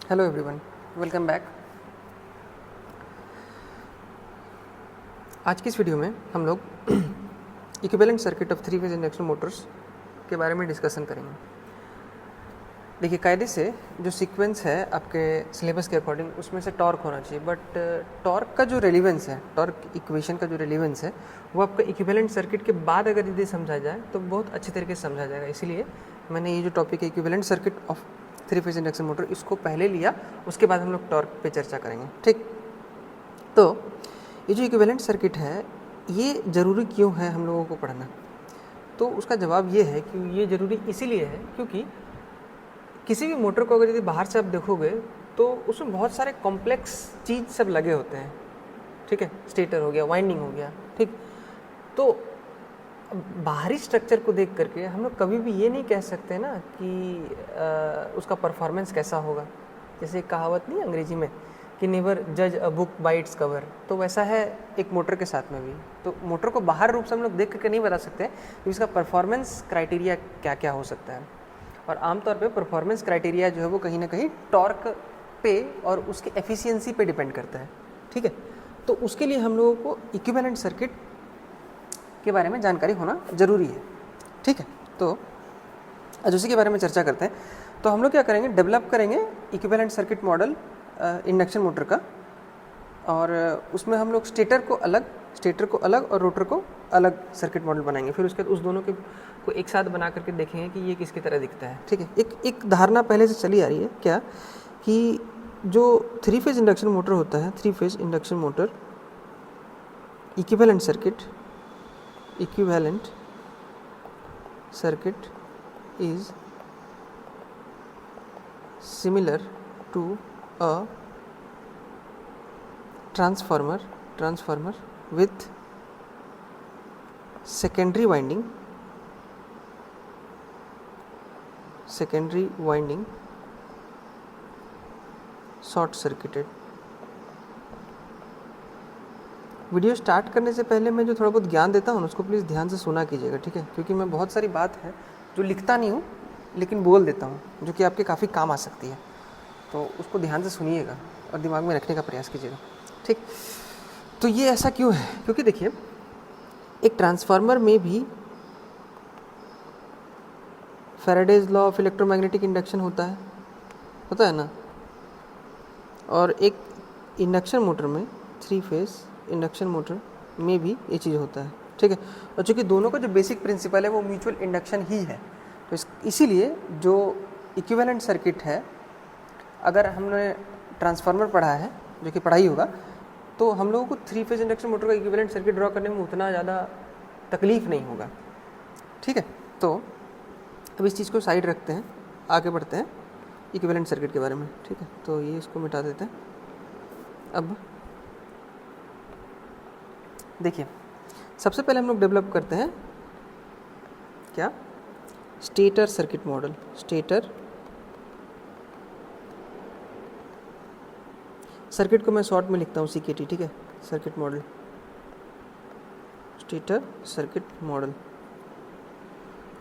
Hello everyone, welcome back. आज की इस वीडियो में हम लोग equivalent circuit of three phase induction Motors के बारे में डिस्कशन करेंगे। देखिए, कायदे से जो सीक्वेंस है आपके सिलेबस के अकॉर्डिंग उसमें से टॉर्क होना चाहिए, बट टॉर्क का जो रेलिवेंस है, टॉर्क इक्वेशन का जो रेलिवेंस है वो आपका इक्विवेलेंट सर्किट के बाद अगर यदि समझा जाए तो बहुत अच्छे तरीके से समझा जाएगा। इसीलिए मैंने ये जो टॉपिक है equivalent circuit of three phase induction motor, इसको पहले लिया, उसके बाद हम लोग टॉर्क पे चर्चा करेंगे। ठीक, तो ये जो इक्विवेलेंट सर्किट है ये ज़रूरी क्यों है हम लोगों को पढ़ना? तो उसका जवाब ये है कि ये ज़रूरी इसीलिए है क्योंकि किसी भी मोटर को अगर यदि बाहर से आप देखोगे तो उसमें बहुत सारे कॉम्प्लेक्स चीज़ सब लगे होते हैं। ठीक है, स्टेटर हो गया, वाइंडिंग हो गया। ठीक, तो बाहरी स्ट्रक्चर को देख करके हम लोग कभी भी ये नहीं कह सकते ना कि उसका परफॉर्मेंस कैसा होगा। जैसे एक कहावत नहीं अंग्रेजी में कि नेवर जज a book by its cover, तो वैसा है एक मोटर के साथ में भी। तो मोटर को बाहर रूप से हम लोग देख करके नहीं बता सकते कि इसका परफॉर्मेंस क्राइटेरिया क्या क्या हो सकता है। और आमतौर पे परफॉर्मेंस क्राइटेरिया जो है वो कहीं ना कहीं टॉर्क पे और उसकी एफिशिएंसी पे डिपेंड करता है। ठीक है, तो उसके लिए हम लोगों को इक्विवेलेंट सर्किट के बारे में जानकारी होना ज़रूरी है। ठीक है, तो आज उसी के बारे में चर्चा करते हैं। तो हम लोग क्या करेंगे, डेवलप करेंगे equivalent circuit model induction motor का, और उसमें हम लोग स्टेटर को अलग और रोटर को अलग सर्किट मॉडल बनाएंगे। फिर उसके बाद उस दोनों के को एक साथ बना करके देखेंगे कि ये किसकी तरह दिखता है। ठीक है, एक धारणा पहले से चली आ रही है क्या, कि जो थ्री फेज इंडक्शन मोटर होता है, three phase induction motor equivalent circuit is similar to a transformer with secondary winding short circuited. Video start करने से पहले मैं जो थोड़ा बहुत ज्ञान देता हूँ उसको प्लीज़ ध्यान से सुना कीजिएगा। ठीक है, क्योंकि मैं बहुत सारी बात है जो लिखता नहीं हूँ लेकिन बोल देता हूँ, जो कि आपके काफ़ी काम आ सकती है। तो उसको ध्यान से सुनिएगा और दिमाग में रखने का प्रयास कीजिएगा। ठीक, तो ये ऐसा क्यों है? क्योंकि देखिए, एक ट्रांसफार्मर में भी Faraday's law of electromagnetic induction होता है ना, और एक इंडक्शन मोटर में, थ्री फेज इंडक्शन मोटर में भी ये चीज़ होता है। ठीक है, और चूँकि दोनों का जो बेसिक प्रिंसिपल है वो म्यूचुअल इंडक्शन ही है, तो इसीलिए जो इक्विवेलेंट सर्किट है, अगर हमने ट्रांसफार्मर पढ़ा है, जो कि पढ़ाई होगा, तो हम लोगों को थ्री फेज इंडक्शन मोटर का इक्विवेलेंट सर्किट ड्रॉ करने में उतना ज़्यादा तकलीफ नहीं होगा। ठीक है, तो अब इस चीज़ को साइड रखते हैं, आगे बढ़ते हैं इक्विवेलेंट सर्किट के बारे में। ठीक है, तो ये इसको मिटा देते हैं। अब देखिए, सबसे पहले हम लोग डेवलप करते हैं क्या, stator circuit model. Stator circuit को मैं शॉर्ट में लिखता हूँ CKT। ठीक है, circuit model, stator circuit model.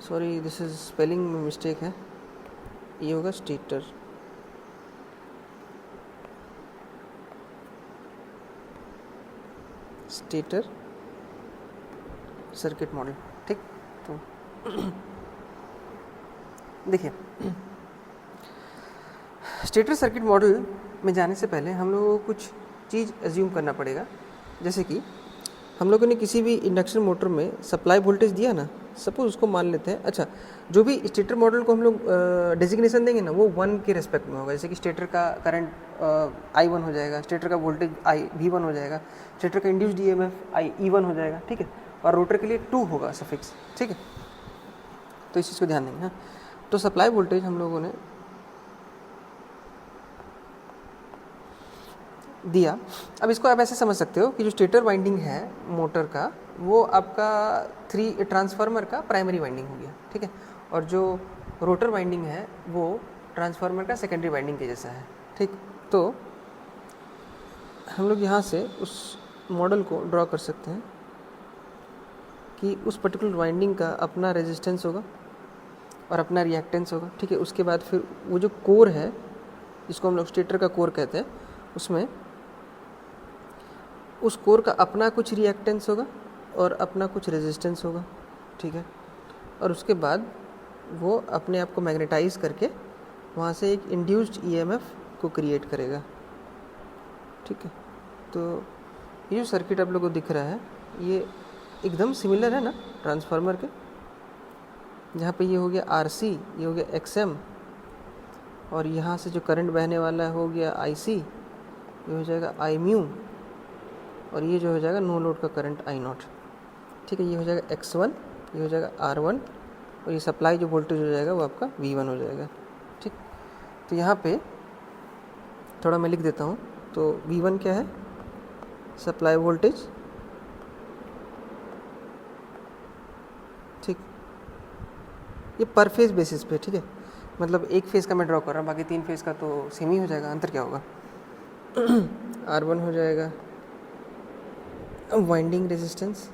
Sorry, this is spelling में मिस्टेक है, ये होगा स्टेटर। Circuit model. ठीक, तो देखिए, स्टेटर सर्किट मॉडल में जाने से पहले हम लोगों को कुछ चीज़ एज्यूम करना पड़ेगा। जैसे कि हम लोगों ने किसी भी इंडक्शन मोटर में सप्लाई वोल्टेज दिया ना, सपोज उसको मान लेते हैं। अच्छा, जो भी स्टेटर मॉडल को हम लोग डेजिग्नेशन देंगे ना, वो 1 के रेस्पेक्ट में होगा। जैसे कि स्टेटर का करंट I1 हो जाएगा, स्टेटर का वोल्टेज V1 हो जाएगा, स्टेटर का इंड्यूस्ड EMF E1 हो जाएगा। ठीक है, और रोटर के लिए 2 होगा सफिक्स। ठीक है, तो इस चीज़ को ध्यान देंगे। हाँ, तो सप्लाई वोल्टेज हम लोगों ने दिया। अब इसको आप ऐसे समझ सकते हो कि जो स्टेटर वाइंडिंग है मोटर का, वो आपका ट्रांसफार्मर का प्राइमरी वाइंडिंग हो गया। ठीक है, और जो रोटर वाइंडिंग है वो ट्रांसफार्मर का सेकेंडरी वाइंडिंग के जैसा है। ठीक, तो हम लोग यहाँ से उस मॉडल को ड्रॉ कर सकते हैं कि उस पर्टिकुलर वाइंडिंग का अपना रेजिस्टेंस होगा और अपना रिएक्टेंस होगा। ठीक है, उसके बाद फिर वो जो कोर है जिसको हम लोग स्टेटर का कोर कहते हैं, उसमें उस कोर का अपना कुछ रिएक्टेंस होगा और अपना कुछ रेजिस्टेंस होगा, ठीक है। और उसके बाद वो अपने आप को मैग्नेटाइज करके वहाँ से एक इंड्यूस्ड ईएमएफ को क्रिएट करेगा, ठीक है। तो ये जो सर्किट आप लोगों को दिख रहा है ये एकदम सिमिलर है ना ट्रांसफार्मर के, जहाँ पे ये हो गया आरसी, ये हो गया एक्सएम, और यहाँ से जो करंट बहने वाला हो गया आईसी, ये हो जाएगा आई म्यू, और ये जो हो जाएगा नो लोड का करंट आई नॉट, ठीक है। ये हो जाएगा x1, ये हो जाएगा R1, और ये सप्लाई जो वोल्टेज हो जाएगा वो आपका V1 हो जाएगा, ठीक। तो यहाँ पे थोड़ा मैं लिख देता हूँ। तो V1 क्या है, सप्लाई वोल्टेज, ठीक। ये पर फेज बेसिस पे, ठीक है, मतलब एक फेज़ का मैं ड्रॉ कर रहा हूँ, बाकी 3 फेज़ का तो सेम ही हो जाएगा, अंतर क्या होगा। R1 हो जाएगा वाइंडिंग रेजिस्टेंस,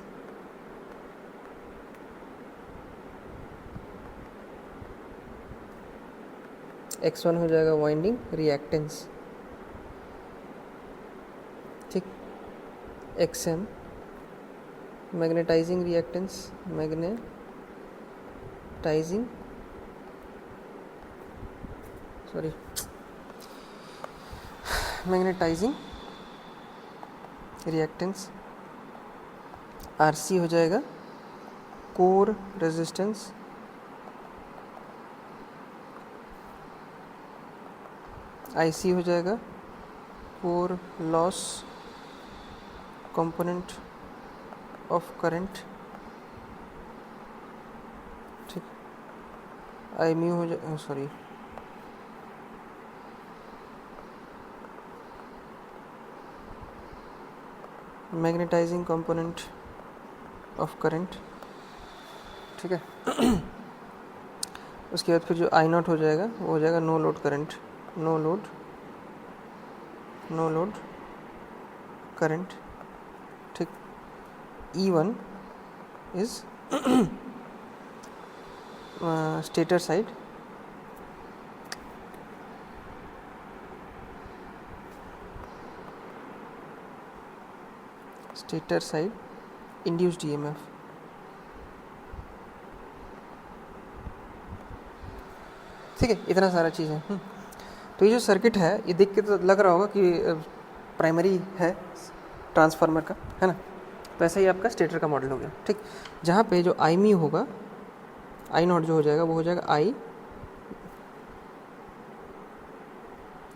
X1 हो जाएगा वाइंडिंग रिएक्टेंस, ठीक। XM magnetising reactance, magnetising reactance. RC हो जाएगा कोर रेजिस्टेंस, IC हो जाएगा core loss component of current, ठीक। आई म्यू हो जाए, sorry, magnetising component of current, ठीक है। उसके बाद फिर जो आई नॉट हो जाएगा वो हो जाएगा no load current, no load current, ठीक। E1 is stator side, induced EMF, ठीक है। इतना सारा चीज़ है। तो ये जो सर्किट है ये देख के तो लग रहा होगा कि प्राइमरी है ट्रांसफार्मर का, है ना। तो ऐसा ही आपका स्टेटर का मॉडल हो गया, ठीक। जहाँ पे जो आई म्यू होगा, आई नॉट जो हो जाएगा वो हो जाएगा आई,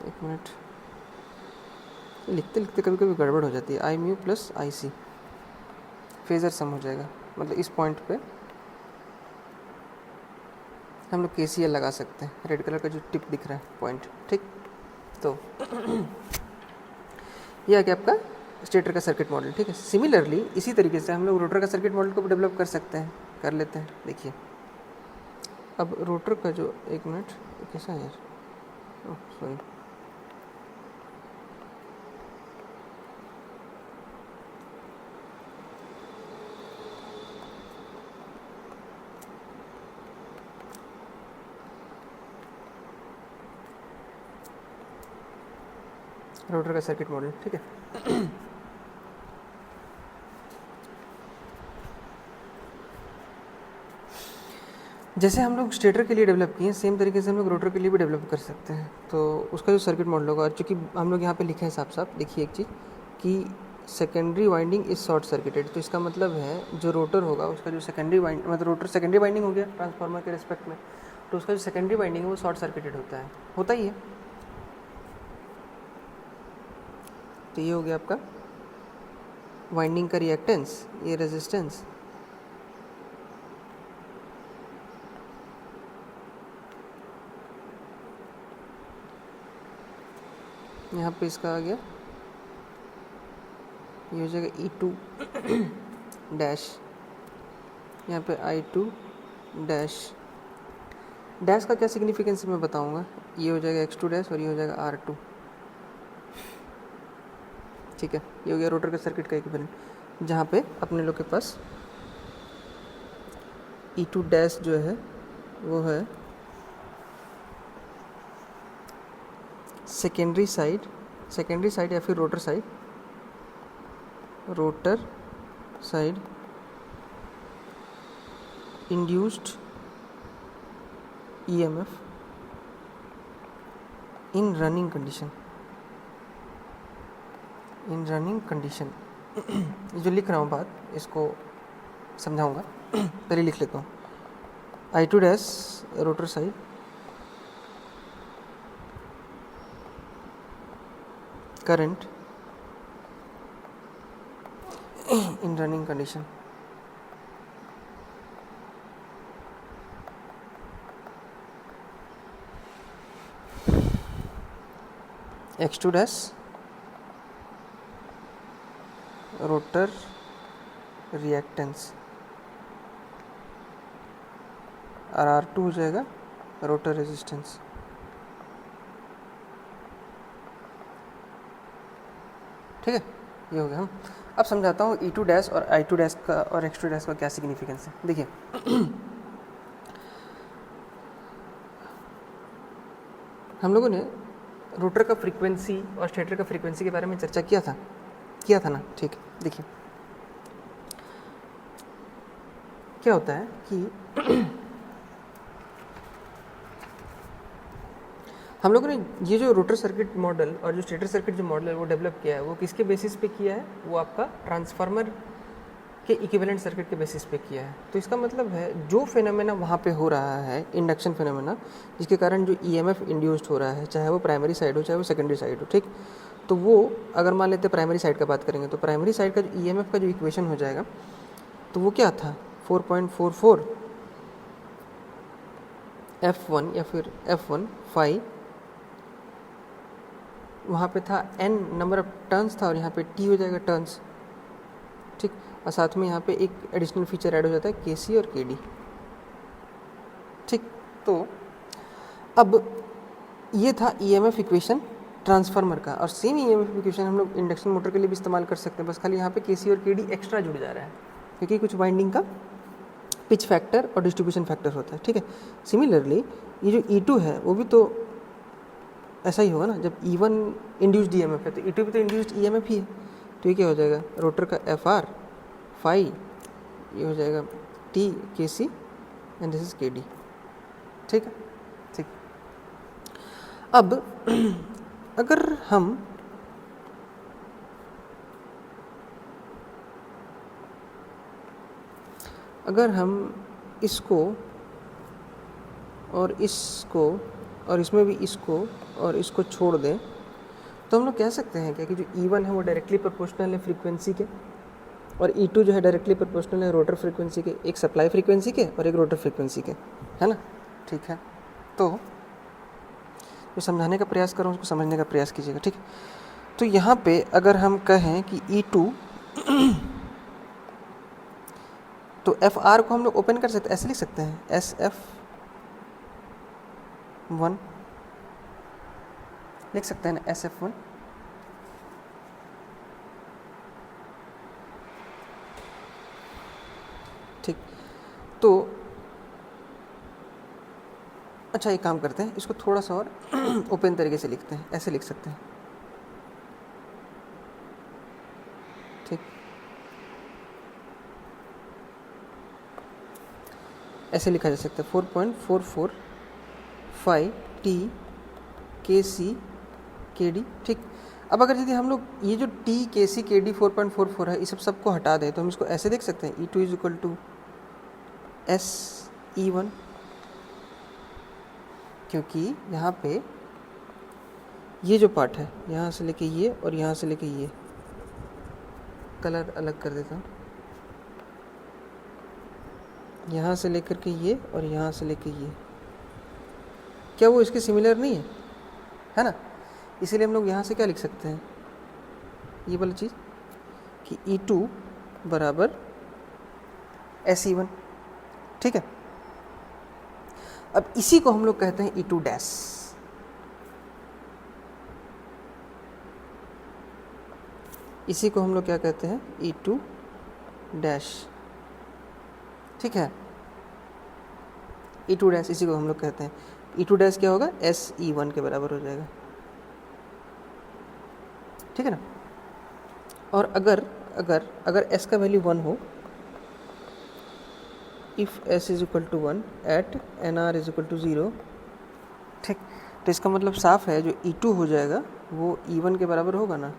एक मिनट, लिखते लिखते कभी कभी गड़बड़ हो जाती है, आई म्यू प्लस आई सी, फेजर सम हो जाएगा। मतलब इस पॉइंट पे हम लोग KCL लगा सकते हैं, रेड कलर का जो टिप दिख रहा है पॉइंट, ठीक। तो ये आ गया आपका स्टेटर का सर्किट मॉडल, ठीक है। सिमिलरली इसी तरीके से हम लोग रोटर का सर्किट मॉडल को भी डेवलप कर सकते हैं, कर लेते हैं। देखिए अब रोटर का जो, एक मिनट, कैसा है यार, सॉरी, रोटर का सर्किट मॉडल, ठीक है। जैसे हम लोग स्टेटर के लिए डेवलप किए सेम तरीके से हम लोग रोटर के लिए भी डेवलप कर सकते हैं। तो उसका जो सर्किट मॉडल होगा, चूँकि हम लोग यहाँ पे लिखे हैं साफ साफ, देखिए एक चीज़ कि secondary winding is short circuited, तो इसका मतलब है जो रोटर होगा उसका जो सेकेंडरी वाइंड, मतलब रोटर सेकेंडरी वाइंडिंग हो गया ट्रांसफार्मर के रिस्पेक्ट में, तो उसका जो सेकेंडरी वाइंडिंग है वो शॉर्ट सर्किटेड होता ही है। तो ये हो गया आपका वाइंडिंग का रिएक्टेंस, ये रेजिस्टेंस, यहाँ पे इसका आ गया, ये हो जाएगा E2 डैश, यहाँ पे I2 डैश। डैश का क्या सिग्निफिकेंस मैं बताऊंगा। ये हो जाएगा X2 डैश और ये हो जाएगा R2, ठीक है। ये हो गया रोटर के सर्किट का इक्विवेलेंट, जहाँ पे अपने लोग के पास E2 डैश जो है वो है सेकेंडरी साइड या फिर rotor side induced EMF in running condition. ये जो लिख रहा हूँ बात, इसको समझाऊंगा। पहले लिख लेता हूँ। I2 dash rotor side current in running condition, X2 dash rotor reactance और R2 हो जाएगा रोटर रेजिस्टेंस। ठीक है, ये हो गया। हम अब समझाता हूँ E2 डैश और I2 डैश का और X2 डैश का क्या सिग्निफिकेंस है। देखिए हम लोगों ने रोटर का फ्रीक्वेंसी और स्टेटर का फ्रीक्वेंसी के बारे में चर्चा किया था ना। ठीक है, देखिए क्या होता है कि हम लोगों ने ये जो रोटर सर्किट मॉडल और जो स्टेटर सर्किट जो मॉडल है वो डेवलप किया है, वो किसके बेसिस पे किया है? वो आपका ट्रांसफार्मर के इक्विवेलेंट सर्किट के बेसिस पे किया है। तो इसका मतलब है जो फेनोमेना वहाँ पे हो रहा है, इंडक्शन फेनोमेना, जिसके कारण जो ईएमएफ इंड्यूस्ड हो रहा है, चाहे वो प्राइमरी साइड हो चाहे वो सेकेंडरी साइड हो, ठीक, तो वो अगर मान लेते प्राइमरी साइड का बात करेंगे तो प्राइमरी साइड का जो ईएमएफ का जो इक्वेशन हो जाएगा तो वो क्या था? 4.44 F1 या फिर F1 फाई, वहाँ पे था n नंबर ऑफ टर्न्स था और यहाँ पे t हो जाएगा टर्न्स। ठीक, और साथ में यहाँ पे एक एडिशनल फीचर ऐड हो जाता है KC और KD। ठीक, तो अब ये था ईएमएफ इक्वेशन ट्रांसफार्मर का, और सेम ईएमएफ इक्वेशन हम लोग इंडक्शन मोटर के लिए भी इस्तेमाल कर सकते हैं, बस खाली यहाँ पे KC और KD एक्स्ट्रा जुड़ जा रहा है क्योंकि कुछ वाइंडिंग का पिच फैक्टर और डिस्ट्रीब्यूशन फैक्टर होता है। ठीक है, सिमिलरली ये जो E2 है वो भी तो ऐसा ही होगा ना। जब E1 इंड्यूस्ड ईएमएफ है तो E2 भी तो इंड्यूस्ड ईएमएफ ही है। तो ये क्या हो जाएगा? रोटर का FR फाई, ये हो जाएगा T KC and this is KD। ठीक है, ठीक। अब अगर हम इसको और इसको और इसमें भी इसको और इसको छोड़ दें तो हम लोग कह सकते हैं क्या कि जो E1 है वो डायरेक्टली प्रोपोर्शनल है फ्रीक्वेंसी के, और E2 जो है डायरेक्टली प्रोपोर्शनल है रोटर फ्रीक्वेंसी के, एक सप्लाई फ्रीक्वेंसी के और एक रोटर फ्रीक्वेंसी के, है ना। ठीक है, तो जो समझाने का प्रयास कर रहा हूँ उसको समझने का प्रयास कीजिएगा। ठीक, तो यहाँ पे अगर हम कहें कि E2 तो FR को हम लोग ओपन कर सकते हैं, ऐसे लिख सकते हैं SF1 लिख सकते हैं ना, SF1। ठीक, तो अच्छा एक काम करते हैं, इसको थोड़ा सा और ओपन तरीके से लिखते हैं, ऐसे लिख सकते हैं। ठीक, ऐसे लिखा जा सकता है 4.44 फाई T KC KD। ठीक, अब अगर यदि हम लोग ये जो T KC KD 4.44 है इस सबको हटा दें तो हम इसको ऐसे देख सकते हैं E2 is equal to SE1, क्योंकि यहाँ पे ये जो पार्ट है यहाँ से लेके ये और यहाँ से लेके ये, कलर अलग कर देता हूँ, यहाँ से लेकर के ये और यहाँ से लेके ये, क्या वो इसके सिमिलर नहीं है ना। इसीलिए हम लोग यहाँ से क्या लिख सकते हैं, ये वाली चीज़ कि E2 बराबर SE1। ठीक है, अब इसी को हम लोग कहते हैं E2 डैश। इसी को हम लोग क्या कहते हैं? E2 dash. ठीक है, E2 डैश इसी को हम लोग कहते हैं। E2 डैश क्या होगा? SE1 के बराबर हो जाएगा। ठीक है ना। और अगर अगर अगर s का वैल्यू 1 हो, if s is equal to 1 at nr is equal to 0, ठीक, तो इसका मतलब साफ है जो E2 हो जाएगा वो E1 के बराबर होगा ना।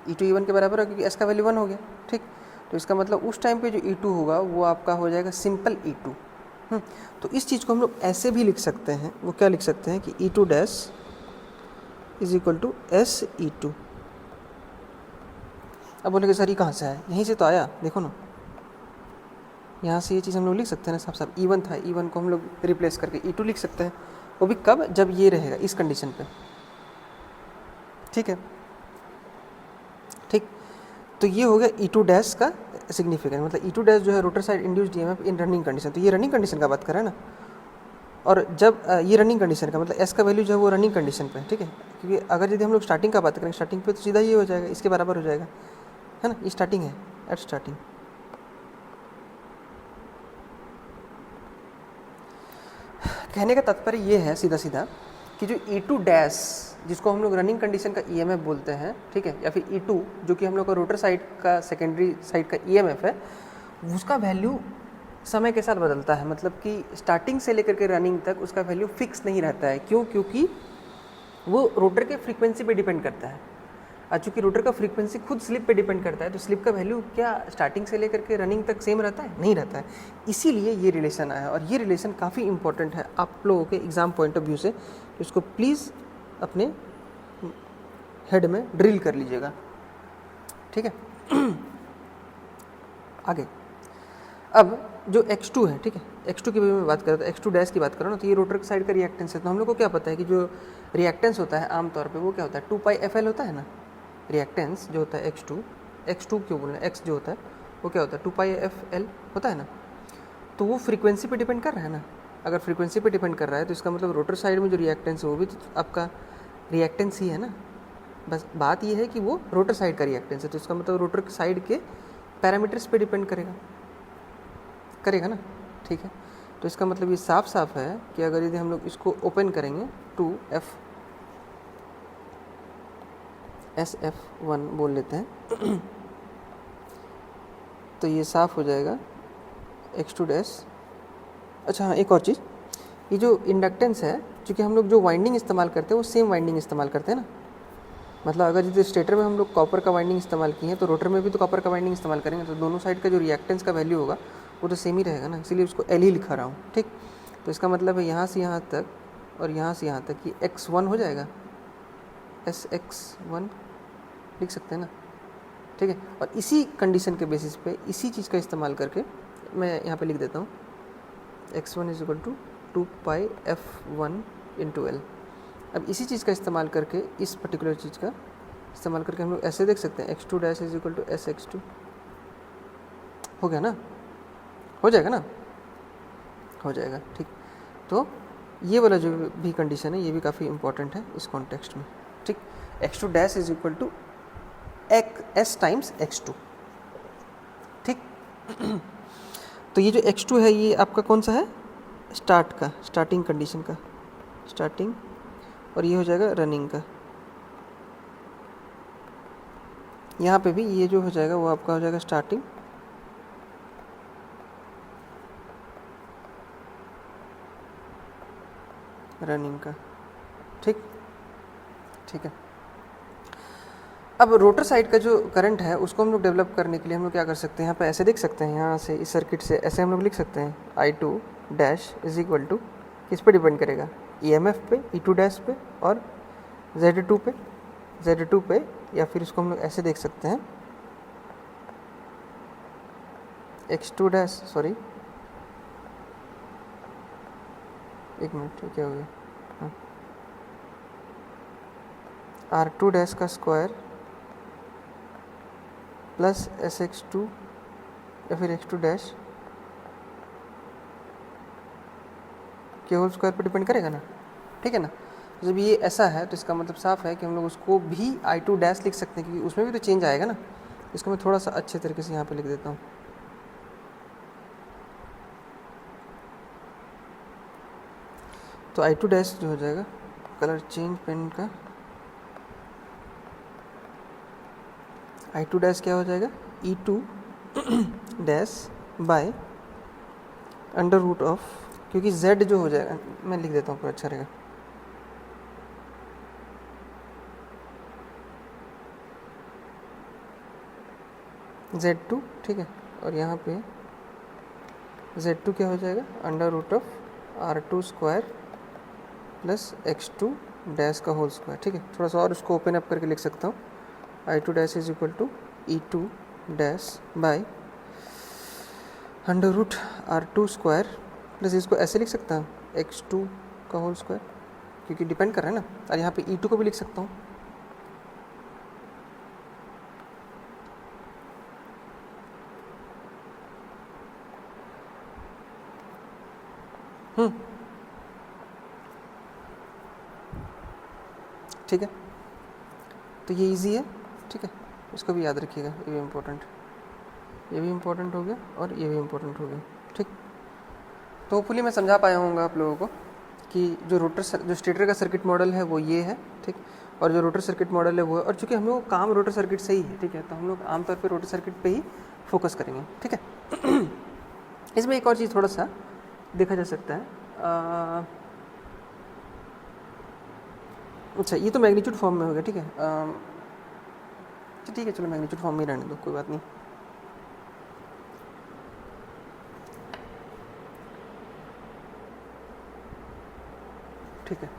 E2 E1 के बराबर है क्योंकि s का वैल्यू 1 हो गया, ठीक। तो इसका मतलब उस टाइम पे जो E2 होगा वो आपका हो जाएगा सिंपल E2। तो इस चीज़ को हम लोग ऐसे भी लिख सकते हैं, वो क्या लिख सकते हैं कि E2 dash is equal to s E2। अब बोलेंगे सर ये कहाँ से आया, यहीं से तो आया, देखो ना यहाँ से ये चीज़ हम लोग लिख सकते हैं ना, साफ साफ E1 था, E1 को हम लोग रिप्लेस करके E2 लिख सकते हैं, वो भी कब, जब ये रहेगा इस कंडीशन पे, ठीक है, ठीक। तो ये हो गया E2 डैश का सिग्निफिकेंट, मतलब E2 डैश जो है rotor side induced EMF in running condition, तो ये रनिंग कंडीशन का बात कर रहा है ना। और जब ये रनिंग कंडीशन का मतलब S का वैल्यू जो है वो रनिंग कंडीशन पे, ठीक है, क्योंकि अगर यदि हम लोग स्टार्टिंग का बात करें, स्टार्टिंग पे तो सीधा ये हो जाएगा, इसके बराबर हो जाएगा, है ना, ये स्टार्टिंग है, एट स्टार्टिंग। कहने का तात्पर्य ये है सीधा सीधा कि जो E2 डैश जिसको हम लोग रनिंग कंडीशन का EMF बोलते हैं, ठीक है, या फिर E2 जो कि हम लोग का रोटर साइड का सेकेंडरी साइड का EMF है, उसका वैल्यू समय के साथ बदलता है, मतलब कि स्टार्टिंग से लेकर के रनिंग तक उसका वैल्यू फिक्स नहीं रहता है। क्यों? क्योंकि वो रोटर के फ्रीक्वेंसी पे डिपेंड करता है, और चूँकि रोटर का फ्रीक्वेंसी खुद स्लिप पे डिपेंड करता है, तो स्लिप का वैल्यू क्या स्टार्टिंग से लेकर के रनिंग तक सेम रहता है? नहीं रहता है। इसीलिए ये रिलेशन आया, और ये रिलेशन काफ़ी इंपॉर्टेंट है आप लोगों के एग्ज़ाम पॉइंट ऑफ व्यू से, तो इसको प्लीज़ अपने हेड में ड्रिल कर लीजिएगा, ठीक है। आगे अब जो X2 है, ठीक है, X2 की मैं बात कर रहा था, X2 डैश की बात करो ना, तो ये रोटर साइड का रिएक्टेंस है। तो हम लोग को क्या पता है कि जो रिएक्टेंस होता है आमतौर पे वो क्या होता है, 2πfl होता है ना। रिएक्टेंस जो होता है X2 क्यों बोल रहे हैं, X जो होता है वो क्या होता है 2πfl होता है ना। तो वो फ्रीक्वेंसी पे डिपेंड कर रहा है ना। अगर फ्रीक्वेंसी पे डिपेंड कर रहा है तो इसका मतलब रोटर साइड में जो रिएक्टेंस है वो भी तो आपका रिएक्टेंस ही है ना। बस बात ये है कि वो रोटर साइड का रिएक्टेंस है, तो इसका मतलब रोटर साइड के पैरामीटर्स पे डिपेंड करेगा ना, ठीक है। तो इसका मतलब ये साफ साफ है कि अगर यदि हम लोग इसको ओपन करेंगे टू SF1 बोल लेते हैं तो ये साफ हो जाएगा X2 डैश। अच्छा हाँ, एक और चीज़, ये जो इंडक्टेंस है, क्योंकि हम लोग जो वाइंडिंग इस्तेमाल करते हैं वो सेम वाइंडिंग इस्तेमाल करते हैं ना। मतलब अगर जैसे स्टेटर में हम लोग कॉपर का वाइंडिंग इस्तेमाल किए हैं तो रोटर में भी तो कॉपर का वाइंडिंग इस्तेमाल करेंगे, तो दोनों साइड का जो रिएक्टेंस का वैल्यू होगा वो तो सेम ही रहेगा ना, इसीलिए उसको L ही लिखा रहा हूँ, ठीक। तो इसका मतलब है यहाँ से यहाँ तक और यहाँ से यहाँ तक कि X1 हो जाएगा, SX1 लिख सकते हैं ना, ठीक है। और इसी कंडीशन के बेसिस पे इसी चीज़ का इस्तेमाल करके मैं यहाँ पे लिख देता हूँ X1 is equal to 2πf1 × L। अब इसी चीज़ का इस्तेमाल करके, इस पर्टिकुलर चीज़ का इस्तेमाल करके हम लोग ऐसे देख सकते हैं X2 dash is equal to SX2। हो गया ना, हो जाएगा ना, हो जाएगा, ठीक। तो ये वाला जो भी कंडीशन है ये भी काफ़ी इंपॉर्टेंट है इस कॉन्टेक्स्ट में, ठीक। X2 dash is equal to S times X2, ठीक। तो ये जो X2 है ये आपका कौन सा है, स्टार्टिंग कंडीशन का, स्टार्टिंग, और ये हो जाएगा रनिंग का। यहाँ पे भी ये जो हो जाएगा वो आपका हो जाएगा स्टार्टिंग, रनिंग का, ठीक, ठीक है। अब रोटर साइड का जो करंट है उसको हम लोग डेवलप करने के लिए हम लोग क्या कर सकते हैं, यहाँ पे ऐसे देख सकते हैं, यहाँ से इस सर्किट से ऐसे हम लोग लिख सकते हैं I2 dash is equal to, किस पे डिपेंड करेगा, EMF पे, E2 डैश पे और Z2 पे, या फिर इसको हम लोग ऐसे देख सकते हैं X2 डैश, सॉरी एक मिनट, क्या हो गया, हाँ, R2 डैश का स्क्वायर प्लस SX2 या फिर X2 डैश के होल स्क्वायर पर डिपेंड करेगा ना, ठीक है ना। जब ये ऐसा है तो इसका मतलब साफ है कि हम लोग उसको भी I2 डैश लिख सकते हैं, क्योंकि उसमें भी तो चेंज आएगा ना। इसको मैं थोड़ा सा अच्छे तरीके से यहाँ पे लिख देता हूँ, तो I2 डैश जो हो जाएगा, कलर चेंज पेन का, आई टू डैश क्या हो जाएगा, E two dash by under root of, क्योंकि z जो हो जाएगा, मैं लिख देता हूँ पर अच्छा रहेगा, z2, ठीक है, और यहाँ पे z2 क्या हो जाएगा, under root of r2 square plus x2 dash का होल स्क्वायर, ठीक है। थोड़ा सा और उसको ओपन अप करके लिख सकता हूँ, I two dash is equal to E two dash by under root r2 square plus, इसको ऐसे लिख सकता हूँ x2 का होल स्क्वायर, क्योंकि डिपेंड कर रहा है ना, और यहाँ पे e2 को भी लिख सकता हूँ, ठीक है। तो ये इजी है, ठीक है, इसको भी याद रखिएगा, ये भी इम्पोर्टेंट, ये भी इम्पोर्टेंट हो गया और ये भी इम्पोर्टेंट हो गया, ठीक। तो होपफुली मैं समझा पाया हूँगा आप लोगों को कि जो स्टेटर का सर्किट मॉडल है वो ये है, ठीक, और जो रोटर सर्किट मॉडल है वो है, और चूँकि हम लोग का काम रोटर सर्किट से ही है, ठीक है, तो हम लोग आमतौर पर रोटर सर्किट पे ही फोकस करेंगे, ठीक है। इसमें एक और चीज़ थोड़ा सा देखा जा सकता है, अच्छा ये तो मैग्नीट्यूड फॉर्म में हो गया, ठीक है, ठीक है, चलो मैग्नीट्यूड फॉर्म में ही रहने दो, कोई बात नहीं। ठीक है,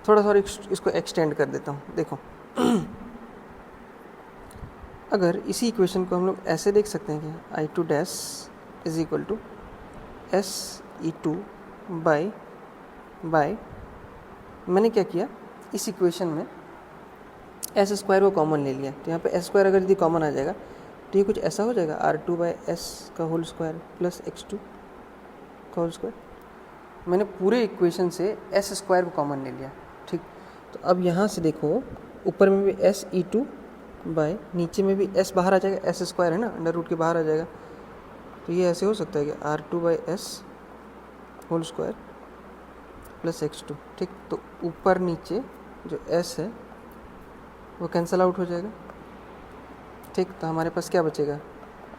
थोड़ा सा और इसको एक्सटेंड कर देता हूँ, देखो अगर इसी इक्वेशन को हम लोग ऐसे देख सकते हैं कि I two dash is equal to S E two by मैंने क्या किया, इस इक्वेशन में एस स्क्वायर को कॉमन ले लिया, तो यहाँ पे एस स्क्वायर अगर यदि कॉमन आ जाएगा तो ये कुछ ऐसा हो जाएगा, आर टू बाई एस का whole square plus x two का होल स्क्वायर। मैंने पूरे इक्वेशन से एस स्क्वायर को कॉमन ले लिया, ठीक। तो अब यहाँ से देखो, ऊपर में भी एस ई टू बाई, नीचे में भी एस बाहर आ जाएगा, एस स्क्वायर है ना, अंडर रूट के बाहर आ जाएगा, तो ये ऐसे हो सकता है कि r two by S whole square plus x two, ठीक। तो ऊपर नीचे जो एस है वो कैंसिल आउट हो जाएगा, ठीक। तो हमारे पास क्या बचेगा,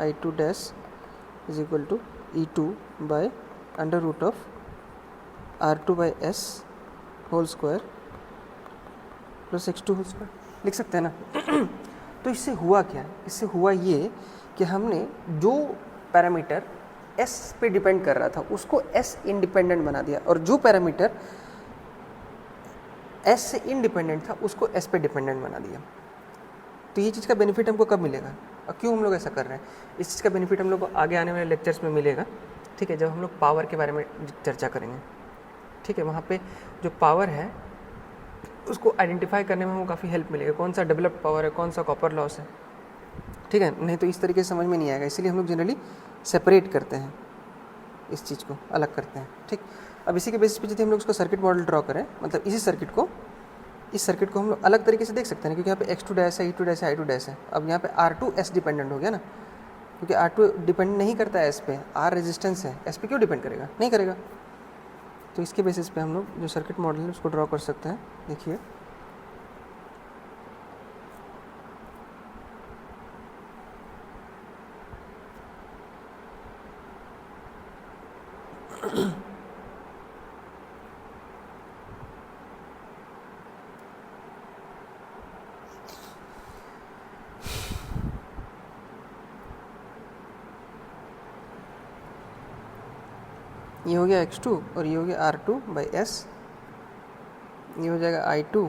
I two dash is equal to E two by under root of R two by S whole square plus x two whole square लिख सकते हैं ना। तो इससे हुआ क्या, इससे हुआ ये कि हमने जो पैरामीटर s पे डिपेंड कर रहा था उसको s इंडिपेंडेंट बना दिया, और जो पैरामीटर s से इंडिपेंडेंट था उसको s पे डिपेंडेंट बना दिया। तो ये चीज़ का बेनिफिट हमको कब मिलेगा और क्यों हम लोग ऐसा कर रहे हैं, इस चीज़ का बेनिफिट हम लोग को आगे आने वाले लेक्चर्स में मिलेगा, ठीक है, जब हम लोग पावर के बारे में चर्चा करेंगे, ठीक है। वहाँ पे जो पावर है उसको आइडेंटिफाई करने में हमको काफ़ी हेल्प मिलेगा, कौन सा डेवलप्ड पावर है, कौन सा कॉपर लॉस है, ठीक है। नहीं तो इस तरीके से समझ में नहीं आएगा, इसलिए हम लोग जनरली सेपरेट करते हैं, इस चीज़ को अलग करते हैं, ठीक। अब इसी के बेसिस पे यदि हम लोग उसको सर्किट मॉडल ड्रॉ करें, मतलब इस सर्किट को हम लोग अलग तरीके से देख सकते हैं, क्योंकि यहाँ पे x2 डैश है, e2 डैश है, i2 डैश है। अब यहाँ पे r2 s डिपेंडेंट हो गया ना, क्योंकि r2 डिपेंड नहीं करता है s पे, r रेजिस्टेंस है, s पे क्यों डिपेंड करेगा, नहीं करेगा। तो इसके बेसिस पे हम लोग जो सर्किट मॉडल है उसको ड्रॉ कर सकते हैं, देखिए ये हो गया x2 और ये हो गया r2 बाई एस, ये हो जाएगा i2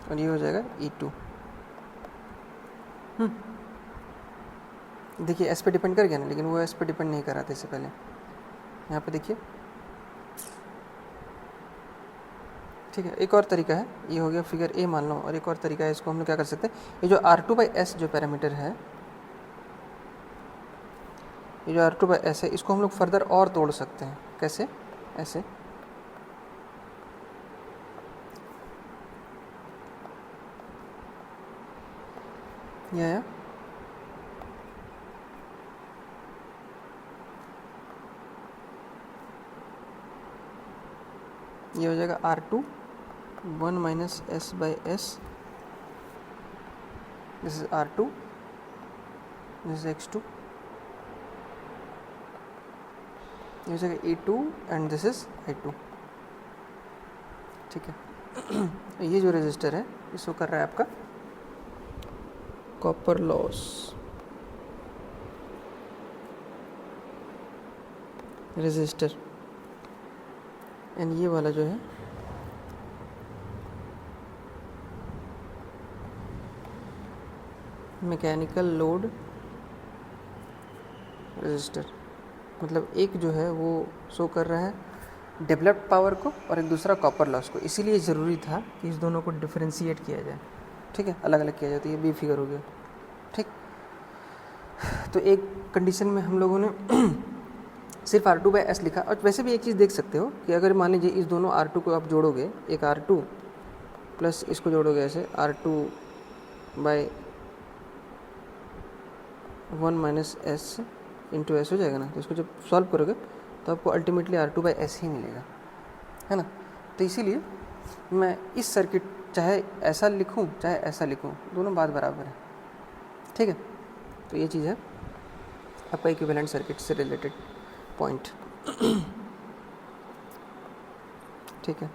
और ये हो जाएगा e2। देखिए s पे डिपेंड कर गया ना, लेकिन वो s पे डिपेंड नहीं कर रहा था इससे पहले, यहाँ पे देखिए, ठीक है। एक और तरीका है, ये हो गया फिगर ए मान लो, और एक और तरीका है, इसको हम लोग क्या कर सकते हैं, ये जो r2 बाई एस जो पैरामीटर है, ये जो r2 बाई एस है, इसको हम लोग फर्दर और तोड़ सकते हैं, कैसे, ऐसे, ये आया, ये हो जाएगा r2 1 minus S by S this is R2, this is X2, ये हो जाएगा E2 and this is I2, ठीक है। ये जो रजिस्टर है ये शो कर रहा है आपका कॉपर लॉस रजिस्टर, एंड ये वाला जो है मैकेनिकल लोड रजिस्टर। मतलब एक जो है वो शो कर रहा है डेवलप्ड पावर को और एक दूसरा कॉपर लॉस को, इसीलिए ज़रूरी था कि इस दोनों को डिफरेंशिएट किया जाए, ठीक है, अलग अलग किया जाए। तो ये बी फिगर हो गया, ठीक। तो एक कंडीशन में हम लोगों ने सिर्फ R2/S लिखा। और वैसे भी एक चीज़ देख सकते हो कि अगर मान लीजिए इस दोनों R2 को आप जोड़ोगे, एक R2 प्लस इसको जोड़ोगे ऐसे R2/1 -S इंटू S हो जाएगा ना। तो इसको जब सॉल्व करोगे तो आपको अल्टीमेटली R2/S ही मिलेगा, है ना। तो इसीलिए मैं इस सर्किट चाहे ऐसा लिखूं चाहे ऐसा लिखूं, दोनों बात बराबर है, ठीक है। तो ये चीज़ है आपका इक्विवेलेंट सर्किट से रिलेटेड पॉइंट, ठीक है।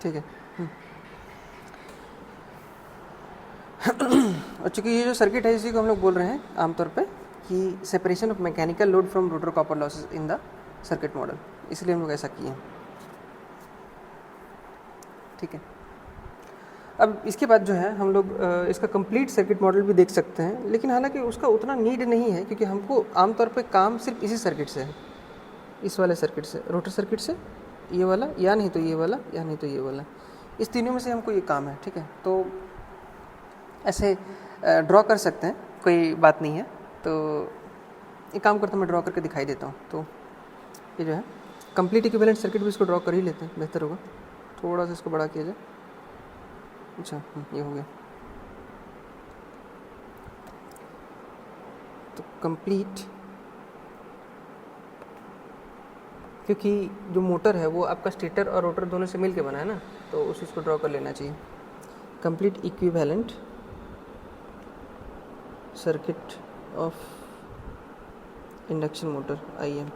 ठीक है। और चूँकि ये जो सर्किट है इसी को हम लोग बोल रहे हैं आमतौर पे कि separation of mechanical load from rotor copper losses in the circuit model, इसलिए हम लोग ऐसा किए, ठीक है। अब इसके बाद जो है हम लोग इसका कंप्लीट सर्किट मॉडल भी देख सकते हैं, लेकिन हालांकि उसका उतना नीड नहीं है क्योंकि हमको आमतौर पे काम सिर्फ इसी सर्किट से है, इस वाले सर्किट से, रोटर सर्किट से, ये वाला या नहीं तो ये वाला या नहीं तो ये वाला, इस तीनों में से हमको ये काम है, ठीक है। तो ऐसे ड्रॉ कर सकते हैं, कोई बात नहीं है। तो एक काम करता हूँ, मैं ड्रॉ करके दिखाई देता हूँ। तो ये जो है कंप्लीट इक्विवेलेंट सर्किट भी इसको ड्रॉ कर ही लेते हैं, बेहतर होगा। थोड़ा सा इसको बड़ा किया जाए, अच्छा ये हो गया। तो कंप्लीट, क्योंकि जो मोटर है वो आपका स्टेटर और रोटर दोनों से मिल के बना है ना, तो उस चीज़ को ड्रॉ कर लेना चाहिए। Complete equivalent circuit of induction motor IM।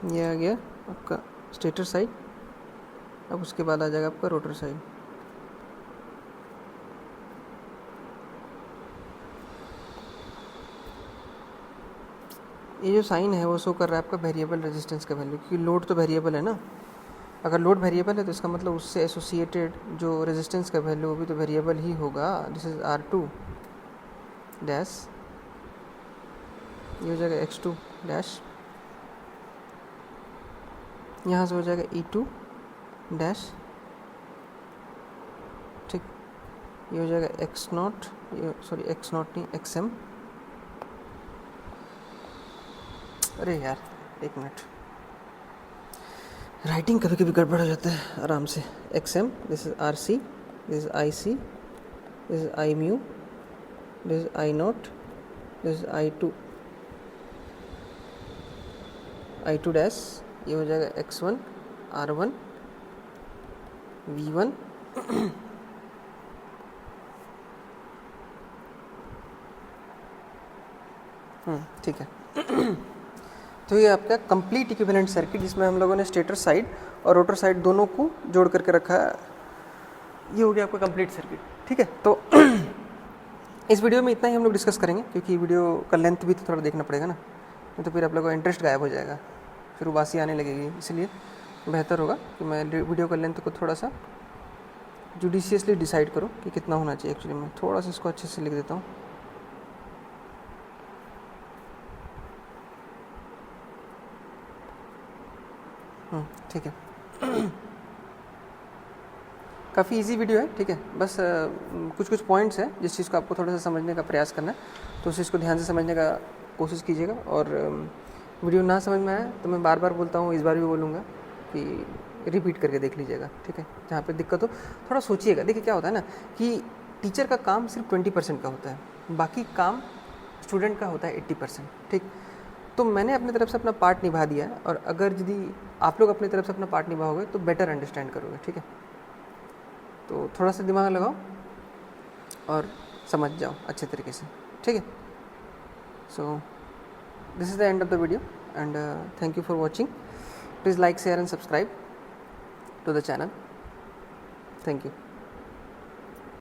ये आ गया आपका स्टेटर साइड, अब उसके बाद आ जाएगा आपका रोटर साइड। ये जो साइन है वो शो कर रहा है आपका वेरिएबल रेजिस्टेंस का वैल्यू, क्योंकि लोड तो वेरिएबल है ना। अगर लोड वेरिएबल है तो इसका मतलब उससे एसोसिएटेड जो रेजिस्टेंस का वैल्यू वो भी तो वेरिएबल ही होगा। दिस इज R2 डैश, ये हो जाएगा X2 डैश, यहाँ से हो जाएगा E2 डैश, ठीक। ये हो जाएगा X0, ये सॉरी X0 नहीं XM, अरे यार एक मिनट, राइटिंग कभी कभी गड़बड़ हो जाता है, आराम से। XM, this is RC, this is IC, this is I mu, this is I0, this is I2 dash, ये हो जाएगा X1 R1 V1 ठीक है। तो ये आपका कंप्लीट इक्विवेलेंट सर्किट, जिसमें हम लोगों ने स्टेटर साइड और रोटर साइड दोनों को जोड़ करके रखा है, ये हो गया आपका कंप्लीट सर्किट, ठीक है। तो इस वीडियो में इतना ही हम लोग डिस्कस करेंगे, क्योंकि वीडियो का लेंथ भी तो थोड़ा देखना पड़ेगा ना, नहीं तो फिर आप लोगों का इंटरेस्ट गायब हो जाएगा, फिर उबासी आने लगेगी। इसलिए बेहतर होगा कि मैं वीडियो का लेंथ को थोड़ा सा जुडिशियसली डिसाइड करूँ कि कितना होना चाहिए। एक्चुअली मैं थोड़ा सा इसको अच्छे से लिख देता हूँ। ठीक है। काफ़ी इजी वीडियो है, ठीक है। बस कुछ कुछ पॉइंट्स हैं जिस चीज़ को आपको थोड़ा सा समझने का प्रयास करना है, तो उस चीज़ को ध्यान से समझने का कोशिश कीजिएगा। और वीडियो ना समझ में आया तो मैं बार बार बोलता हूँ, इस बार भी बोलूँगा कि रिपीट करके देख लीजिएगा, ठीक है। जहाँ पे दिक्कत हो थोड़ा सोचिएगा। देखिए क्या होता है ना कि टीचर का काम सिर्फ 20% का होता है, बाकी काम स्टूडेंट का होता है 80%, ठीक। तो मैंने अपनी तरफ से अपना पार्ट निभा दिया है, और अगर यदि आप लोग अपनी तरफ से अपना पार्ट निभाओगे तो बेटर अंडरस्टैंड करोगे, ठीक है। तो थोड़ा सा दिमाग लगाओ और समझ जाओ अच्छे तरीके से, ठीक है। So this is the end of the video and thank you for watching. Please like, share and subscribe to the channel. Thank you.